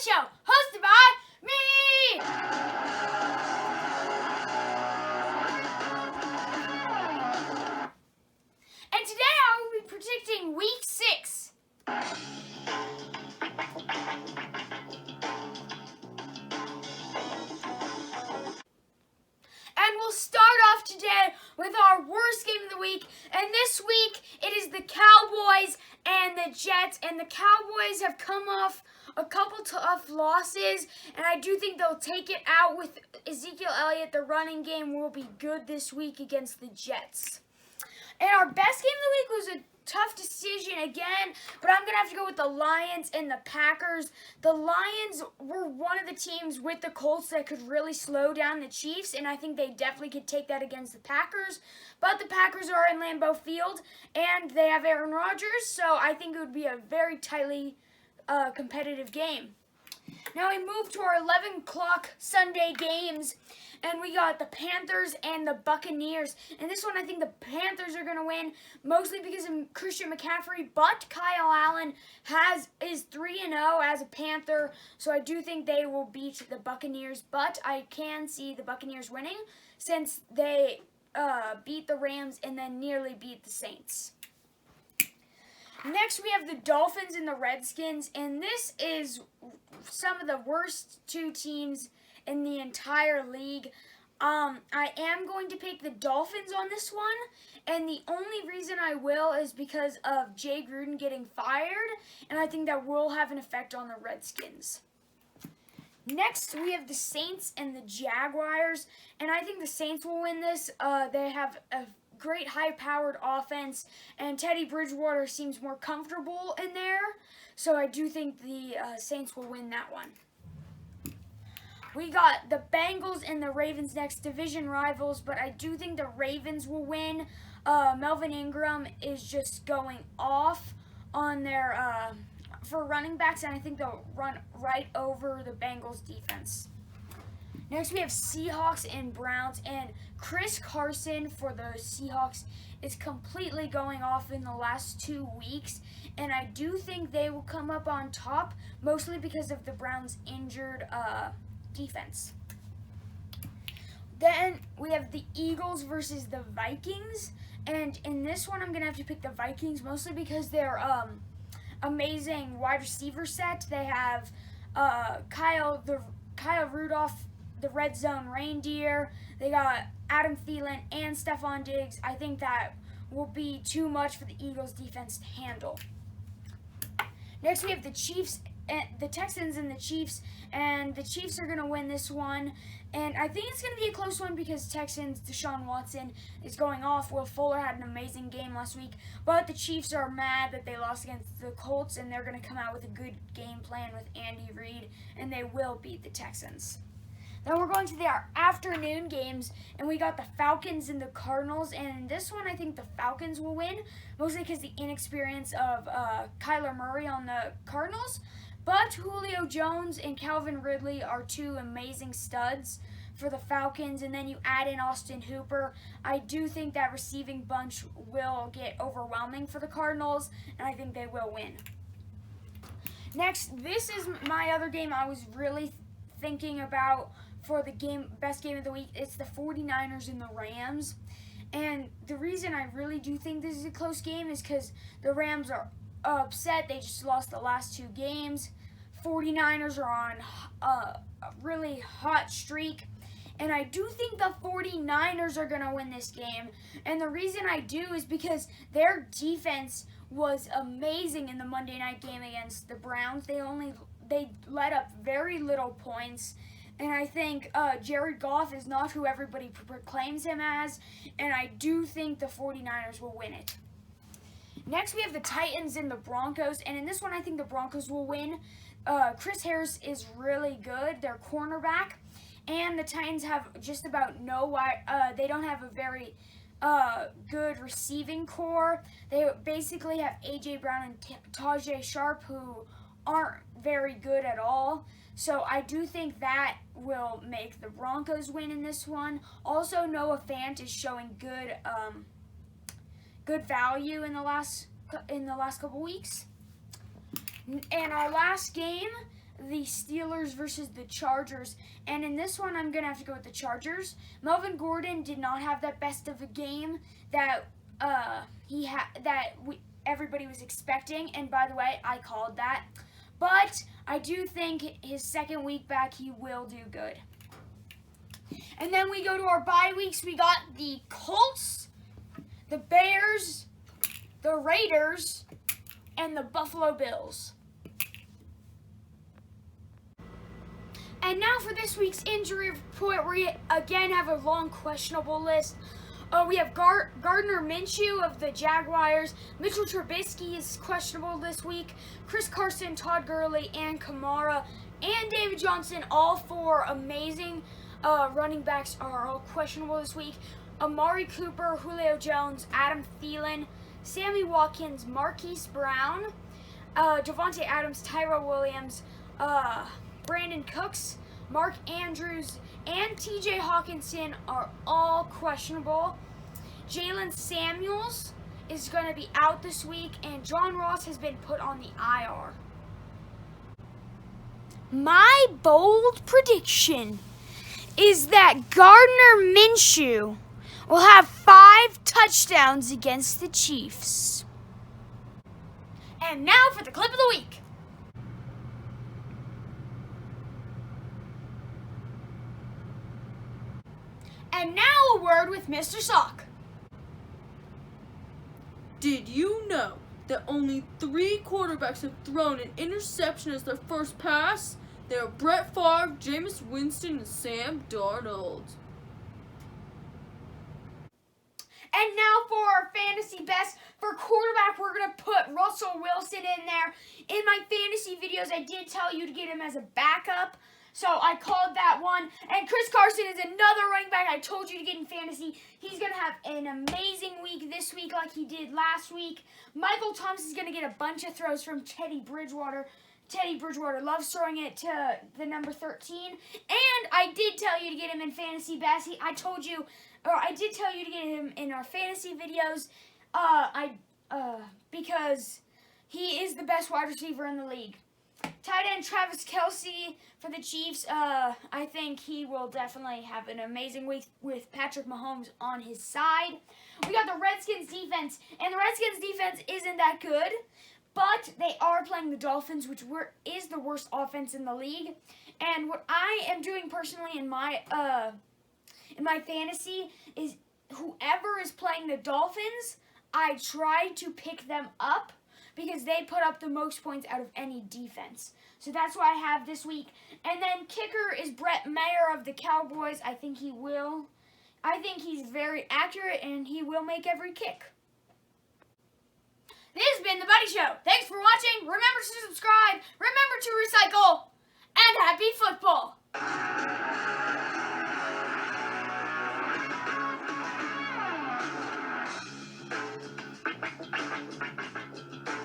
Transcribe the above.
Show, hosted by me! And today I will be predicting Week 6. And we'll start off today with our worst game of the week. And this week, it is the Cowboys and the Jets. And the Cowboys have come off a couple tough losses. And I do think they'll take it out with Ezekiel Elliott. The running game will be good this week against the Jets. And our best game of the week was a tough decision again, but I'm going to have to go with the Lions and the Packers. The Lions were one of the teams with the Colts that could really slow down the Chiefs, and I think they definitely could take that against the Packers. But the Packers are in Lambeau Field, and they have Aaron Rodgers, so I think it would be a very tightly competitive game. Now we move to our 11 o'clock Sunday games, and we got the Panthers and the Buccaneers. And this one, I think the Panthers are going to win, mostly because of Christian McCaffrey, but Kyle Allen is 3-0 as a Panther, so I do think they will beat the Buccaneers, but I can see the Buccaneers winning since they beat the Rams and then nearly beat the Saints. Next, we have the Dolphins and the Redskins, and this is some of the worst two teams in the entire league. I am going to pick the Dolphins on this one, and the only reason I will is because of Jay Gruden getting fired, and I think that will have an effect on the Redskins. Next, we have the Saints and the Jaguars, and I think the Saints will win this. They have a great high-powered offense, and Teddy Bridgewater seems more comfortable in there, so I do think the Saints will win that one. We got the Bengals and the Ravens next, division rivals, but I do think the Ravens will win. Melvin Ingram is just going off on their for running backs, and I think they'll run right over the Bengals defense. Next, we have Seahawks and Browns, and Chris Carson for the Seahawks is completely going off in the last 2 weeks, and I do think they will come up on top, mostly because of the Browns' injured defense. Then we have the Eagles versus the Vikings, and in this one I'm going to have to pick the Vikings, mostly because they're amazing wide receiver set. They have Kyle Rudolph, the red zone reindeer. They got Adam Thielen and Stephon Diggs. I think that will be too much for the Eagles defense to handle. Next, we have the Chiefs, the Texans and the Chiefs, and the Chiefs are going to win this one. And I think it's going to be a close one because Texans, Deshaun Watson is going off. Will Fuller had an amazing game last week, but the Chiefs are mad that they lost against the Colts, and they're going to come out with a good game plan with Andy Reid, and they will beat the Texans. Then we're going to our afternoon games, and we got the Falcons and the Cardinals. And in this one, I think the Falcons will win, mostly because the inexperience of Kyler Murray on the Cardinals. But Julio Jones and Calvin Ridley are two amazing studs for the Falcons. And then you add in Austin Hooper. I do think that receiving bunch will get overwhelming for the Cardinals, and I think they will win. Next, this is my other game I was really thinking about for the best game of the week. It's the 49ers and the Rams. And the reason I really do think this is a close game is because the Rams are upset. They just lost the last 2 games. 49ers are on a really hot streak. And I do think the 49ers are going to win this game. And the reason I do is because their defense was amazing in the Monday night game against the Browns. They let up very little points. And I think Jared Goff is not who everybody proclaims him as. And I do think the 49ers will win it. Next, we have the Titans and the Broncos. And in this one, I think the Broncos will win. Chris Harris is really good, their cornerback. And the Titans have just about they don't have a very good receiving core. They basically have A.J. Brown and Tajay Sharp, who aren't very good at all. So I do think that will make the Broncos win in this one. Also, Noah Fant is showing good value in the last couple weeks. And our last game, the Steelers versus the Chargers, and in this one I'm gonna have to go with the Chargers. Melvin Gordon did not have that best of a game that everybody was expecting, and by the way, I called that. But I do think his second week back, he will do good. And then we go to our bye weeks. We got the Colts, the Bears, the Raiders, and the Buffalo Bills. And now for this week's injury report, we again have a long questionable list. We have Gardner Minshew of the Jaguars. Mitchell Trubisky is questionable this week. Chris Carson, Todd Gurley, and Kamara, and David Johnson, all four amazing running backs, are all questionable this week. Amari Cooper, Julio Jones, Adam Thielen, Sammy Watkins, Marquise Brown, Javonte Adams, Tyrell Williams, Brandon Cooks, Mark Andrews, and TJ Hawkinson are all questionable. Jalen Samuels is going to be out this week, and John Ross has been put on the IR. My bold prediction is that Gardner Minshew will have 5 touchdowns against the Chiefs. And now for the clip of the week. And now a word with Mr. Sock. Did you know that only 3 quarterbacks have thrown an interception as their first pass? They are Brett Favre, Jameis Winston, and Sam Darnold. And now for our fantasy best. For quarterback, we're going to put Russell Wilson in there. In my fantasy videos, I did tell you to get him as a backup, so I called that one. And Chris Carson is another running back I told you to get in fantasy. He's going to have an amazing week this week like he did last week. Michael Thomas is going to get a bunch of throws from Teddy Bridgewater. Teddy Bridgewater loves throwing it to the number 13. And I did tell you to get him in fantasy best. I did tell you to get him in our fantasy videos because he is the best wide receiver in the league. Tight end Travis Kelce for the Chiefs. I think he will definitely have an amazing week with Patrick Mahomes on his side. We got the Redskins defense, and the Redskins defense isn't that good, but they are playing the Dolphins, which is the worst offense in the league. And what I am doing personally in my fantasy is whoever is playing the Dolphins, I try to pick them up because they put up the most points out of any defense. So that's what I have this week. And then kicker is Brett Maher of the Cowboys. I think he's very accurate, and he will make every kick. This has been The Buddy Show. Thanks for watching. Remember to subscribe. Remember to recycle. And happy football.